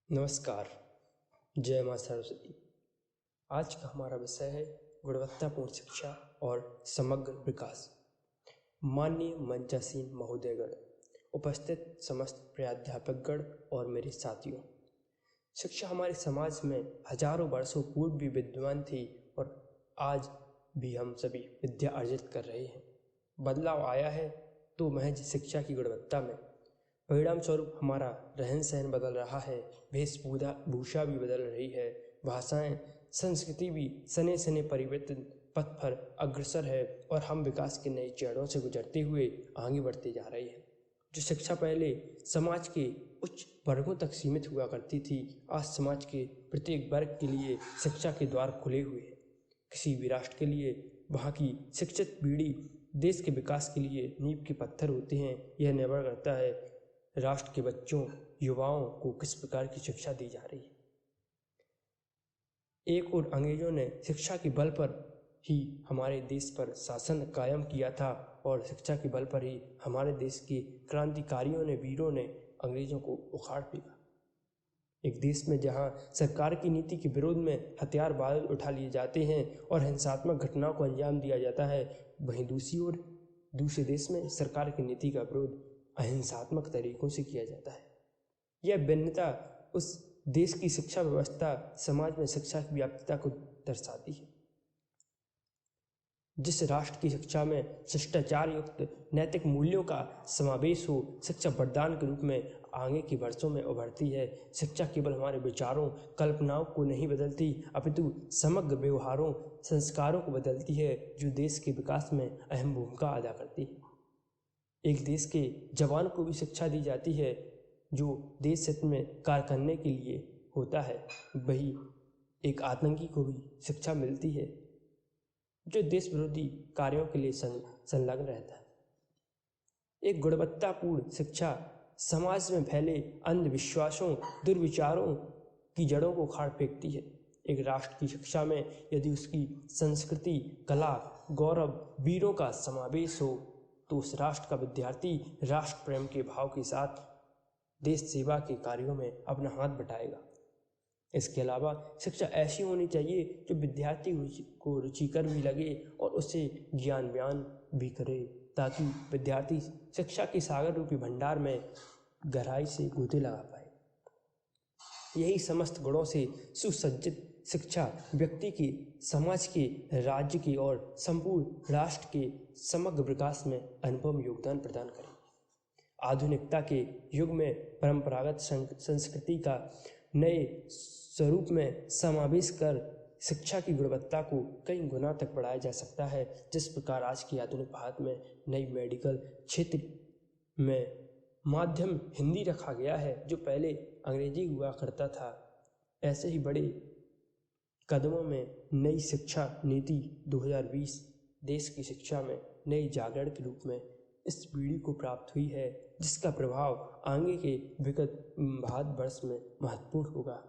नमस्कार। जय माँ सरस्वती। आज का हमारा विषय है गुणवत्तापूर्ण शिक्षा और समग्र विकास। माननीय मंचासीन महोदयगण, उपस्थित समस्त प्राध्यापकगण और मेरे साथियों, शिक्षा हमारे समाज में हजारों वर्षों पूर्व भी विद्यमान थी और आज भी हम सभी विद्या अर्जित कर रहे हैं। बदलाव आया है तो महज शिक्षा की गुणवत्ता में। परिणाम स्वरूप हमारा रहन सहन बदल रहा है, वेशभूषा भी बदल रही है, भाषाएं, संस्कृति भी सने सने परिवर्तन पथ पर अग्रसर है और हम विकास के नए चरणों से गुजरते हुए आगे बढ़ते जा रहे हैं। जो शिक्षा पहले समाज के उच्च वर्गों तक सीमित हुआ करती थी, आज समाज के प्रत्येक वर्ग के लिए शिक्षा के द्वार खुले हुए हैं। किसी भी राष्ट्र के लिए वहाँ की शिक्षित पीढ़ी देश के विकास के लिए नींव के पत्थर होते हैं। यह निर्भर करता है राष्ट्र के बच्चों, युवाओं को किस प्रकार की शिक्षा दी जा रही है। एक और अंग्रेजों ने शिक्षा के बल पर ही हमारे देश पर शासन कायम किया था और शिक्षा के बल पर ही हमारे देश के क्रांतिकारियों ने, वीरों ने अंग्रेजों को उखाड़ फेंका। एक देश में जहां सरकार की नीति के विरोध में हथियार बारूद उठा लिए जाते हैं और हिंसात्मक घटनाओं को अंजाम दिया जाता है, वहीं दूसरी ओर दूसरे देश में सरकार की नीति का विरोध अहिंसात्मक तरीकों से किया जाता है। यह भिन्नता उस देश की शिक्षा व्यवस्था, समाज में शिक्षा की व्याप्तता को दर्शाती है। जिस राष्ट्र की शिक्षा में शिष्टाचार युक्त नैतिक मूल्यों का समावेश हो, शिक्षा वरदान के रूप में आगे के वर्षों में उभरती है। शिक्षा केवल हमारे विचारों, कल्पनाओं को नहीं बदलती, अपितु समग्र व्यवहारों, संस्कारों को बदलती है, जो देश के विकास में अहम भूमिका अदा करती है। एक देश के जवान को भी शिक्षा दी जाती है जो देश हित में कार्य करने के लिए होता है, वही एक आतंकी को भी शिक्षा मिलती है जो देश विरोधी कार्यों के लिए संलग्न रहता है। एक गुणवत्तापूर्ण शिक्षा समाज में फैले अंधविश्वासों, दुर्विचारों की जड़ों को उखाड़ फेंकती है। एक राष्ट्र की शिक्षा में यदि उसकी संस्कृति, कला, गौरव, वीरों का समावेश हो तो उस राष्ट्र का विद्यार्थी राष्ट्र प्रेम के भाव के साथ देश सेवा के कार्यों में अपना हाथ बटाएगा। इसके अलावा शिक्षा ऐसी होनी चाहिए जो विद्यार्थी को रुचिकर भी लगे और उसे ज्ञान बयान भी करे, ताकि विद्यार्थी शिक्षा के सागर रूपी भंडार में गहराई से गोते लगा पाए। यही समस्त गुणों से सुसज्जित शिक्षा व्यक्ति के, समाज के, राज्य के और संपूर्ण राष्ट्र के समग्र विकास में अनुपम योगदान प्रदान करेगी। आधुनिकता के युग में परंपरागत संस्कृति का नए स्वरूप में समावेश कर शिक्षा की गुणवत्ता को कई गुना तक बढ़ाया जा सकता है। जिस प्रकार आज के आधुनिक भारत में नई मेडिकल क्षेत्र में माध्यम हिंदी रखा गया है, जो पहले अंग्रेजी हुआ करता था, ऐसे ही बड़े कदमों में नई शिक्षा नीति 2020 देश की शिक्षा में नई जागरण के रूप में इस पीढ़ी को प्राप्त हुई है, जिसका प्रभाव आगे के विकसित भारतवर्ष में महत्वपूर्ण होगा।